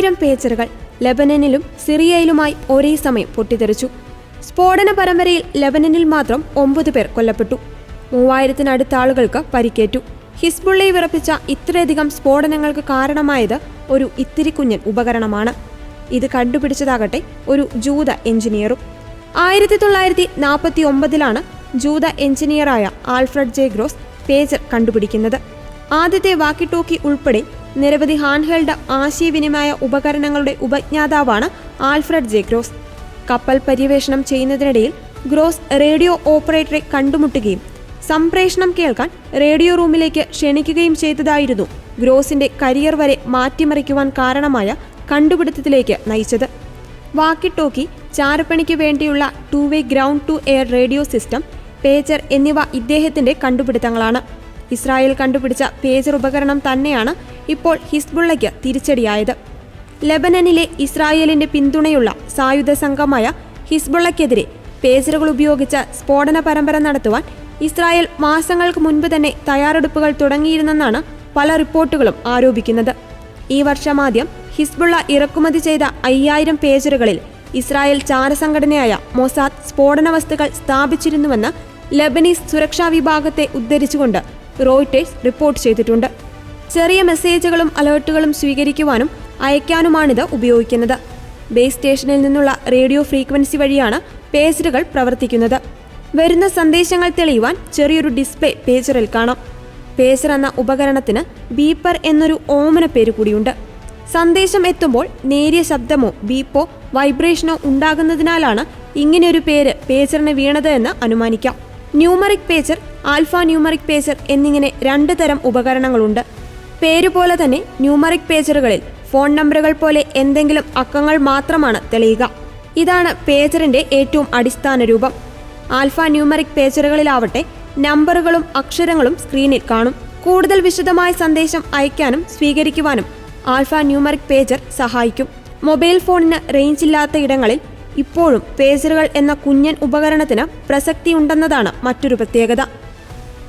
3000 പേജറുകൾ ലെബനനിലും സിറിയയിലുമായി ഒരേ സമയം പൊട്ടിത്തെറിച്ചു. സ്ഫോടന പരമ്പരയിൽ ലെബനനിൽ മാത്രം 9 പേർ കൊല്ലപ്പെട്ടു. 3000-നടുത്ത ആളുകൾക്ക് പരിക്കേറ്റു. ഹിസ്ബുള്ളയെ വിറപ്പിച്ച ഇത്രയധികം സ്ഫോടനങ്ങൾക്ക് കാരണമായത് ഒരു ഇത്തിരി കുഞ്ഞൻ ഉപകരണമാണ്. ഇത് കണ്ടുപിടിച്ചതാകട്ടെ ഒരു ജൂത എഞ്ചിനീയറും. 1949-ലാണ് ജൂത എഞ്ചിനീയറായ ആൽഫ്രഡ് ജെ ഗ്രോസ് പേജർ കണ്ടുപിടിക്കുന്നത്. ആദ്യത്തെ വാക്കി ടോക്കി ഉൾപ്പെടെ നിരവധി ഹാൻഡ്ഹെൽഡ് ആശയവിനിമയ ഉപകരണങ്ങളുടെ ഉപജ്ഞാതാവാണ് ആൽഫ്രഡ് ജെ ഗ്രോസ്. കപ്പൽ പര്യവേഷണം ചെയ്യുന്നതിനിടയിൽ ഗ്രോസ് റേഡിയോ ഓപ്പറേറ്ററെ കണ്ടുമുട്ടുകയും സംപ്രേഷണം കേൾക്കാൻ റേഡിയോ റൂമിലേക്ക് ക്ഷണിക്കുകയും ചെയ്തതായിരുന്നു ഗ്രോസിന്റെ കരിയർ വരെ മാറ്റിമറിക്കുവാൻ കാരണമായ കണ്ടുപിടുത്തത്തിലേക്ക് നയിച്ചത്. വാക്കി ടോക്കി, ചാരപ്പണിക്ക് വേണ്ടിയുള്ള two way ground to air radio system, pager എന്നിവ ഇദ്ദേഹത്തിന്റെ കണ്ടുപിടുത്തങ്ങളാണ്. ഇസ്രായേൽ കണ്ടുപിടിച്ച പേജർ ഉപകരണം തന്നെയാണ് ഇപ്പോൾ ഹിസ്ബുള്ളയ്ക്ക് തിരിച്ചടിയായത്. ലെബനനിലെ ഇസ്രായേലിന്റെ പിന്തുണയുള്ള സായുധ സംഘമായ ഹിസ്ബുള്ളയ്ക്കെതിരെ പേജറുകൾ ഉപയോഗിച്ച് സ്ഫോടന പരമ്പര നടത്തുവാൻ ഇസ്രായേൽ മാസങ്ങൾക്ക് മുൻപ് തന്നെ തയ്യാറെടുപ്പുകൾ തുടങ്ങിയിരുന്നെന്നാണ് പല റിപ്പോർട്ടുകളും ആരോപിക്കുന്നത്. ഈ വർഷമാദ്യം ഹിസ്ബുള്ള ഇറക്കുമതി ചെയ്ത 5000 പേജറുകളിൽ ഇസ്രായേൽ ചാരസംഘടനയായ മൊസാദ് സ്ഫോടന വസ്തുക്കൾ സ്ഥാപിച്ചിരുന്നുവെന്ന് ലെബനീസ് സുരക്ഷാ വിഭാഗത്തെ ഉദ്ധരിച്ചുകൊണ്ട് റോയിട്ടേഴ്സ് റിപ്പോർട്ട് ചെയ്തിട്ടുണ്ട്. ചെറിയ മെസ്സേജുകളും അലേർട്ടുകളും സ്വീകരിക്കുവാനും അയക്കാനുമാണിത് ഉപയോഗിക്കുന്നത്. ബേസ് സ്റ്റേഷനിൽ നിന്നുള്ള റേഡിയോ ഫ്രീക്വൻസി വഴിയാണ് പേജറുകൾ പ്രവർത്തിക്കുന്നത്. വരുന്ന സന്ദേശങ്ങൾ തെളിയുവാൻ ചെറിയൊരു ഡിസ്പ്ലേ പേജറിൽ കാണാം. പേജർ എന്ന ഉപകരണത്തിന് ബീപ്പർ എന്നൊരു ഓമന പേര് കൂടിയുണ്ട്. സന്ദേശം എത്തുമ്പോൾ നേരിയ ശബ്ദമോ ബീപ്പോ വൈബ്രേഷനോ ഉണ്ടാകുന്നതിനാലാണ് ഇങ്ങനെയൊരു പേര് പേജറിന് വീണത് എന്ന് അനുമാനിക്കാം. Numeric pager, alpha numeric pager എന്നിങ്ങനെ 2 തരം ഉപകരണങ്ങളുണ്ട്. പേരുപോലെ തന്നെ ന്യൂമറിക് പേജറുകളിൽ ഫോൺ നമ്പറുകൾ പോലെ എന്തെങ്കിലും അക്കങ്ങൾ മാത്രമാണ് തെളിയുക. ഇതാണ് പേജറിന്റെ ഏറ്റവും അടിസ്ഥാന രൂപം. ആൽഫ ന്യൂമറിക് പേജറുകളിലാവട്ടെ നമ്പറുകളും അക്ഷരങ്ങളും സ്ക്രീനിൽ കാണും. കൂടുതൽ വിശദമായ സന്ദേശം അയക്കാനും സ്വീകരിക്കുവാനും ആൽഫ ന്യൂമറിക് പേജർ സഹായിക്കും. മൊബൈൽ ഫോണിന് റേഞ്ച് ഇല്ലാത്ത ഇടങ്ങളിൽ ഇപ്പോഴും പേജറുകൾ എന്ന കുഞ്ഞൻ ഉപകരണത്തിന് പ്രസക്തിയുണ്ടെന്നതാണ് മറ്റൊരു പ്രത്യേകത.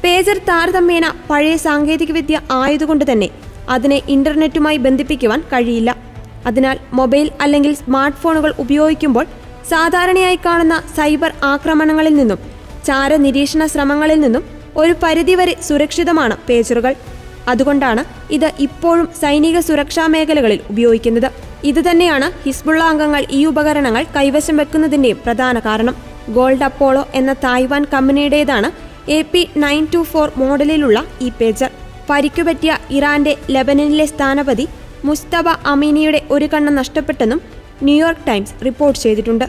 പേജർ താരതമ്യേന പഴയ സാങ്കേതികവിദ്യ ആയതുകൊണ്ട് തന്നെ അതിനെ ഇന്റർനെറ്റുമായി ബന്ധിപ്പിക്കുവാൻ കഴിയില്ല. അതിനാൽ മൊബൈൽ അല്ലെങ്കിൽ സ്മാർട്ട് ഫോണുകൾ ഉപയോഗിക്കുമ്പോൾ സാധാരണയായി കാണുന്ന സൈബർ ആക്രമണങ്ങളിൽ നിന്നും ചാരനിരീക്ഷണ ശ്രമങ്ങളിൽ നിന്നും ഒരു പരിധിവരെ സുരക്ഷിതമാണ് പേജറുകൾ. അതുകൊണ്ടാണ് ഇത് ഇപ്പോഴും സൈനിക സുരക്ഷാ മേഖലകളിൽ ഉപയോഗിക്കുന്നത്. ഇതുതന്നെയാണ് ഹിസ്ബുള്ള അംഗങ്ങൾ ഈ ഉപകരണങ്ങൾ കൈവശം വെക്കുന്നതിന്റെയും പ്രധാന കാരണം. ഗോൾഡ് അപ്പോളോ എന്ന തായ്വാൻ കമ്പനിയുടേതാണ് AP924 മോഡലിലുള്ള ഈ പേജർ. പരിക്കുപറ്റിയ ഇറാന്റെ ലെബനനിലെ സ്ഥാനപതി മുസ്തഫ അമീനിയുടെ ഒരു കണ്ണ് നഷ്ടപ്പെട്ടെന്നും ന്യൂയോർക്ക് ടൈംസ് റിപ്പോർട്ട് ചെയ്തിട്ടുണ്ട്.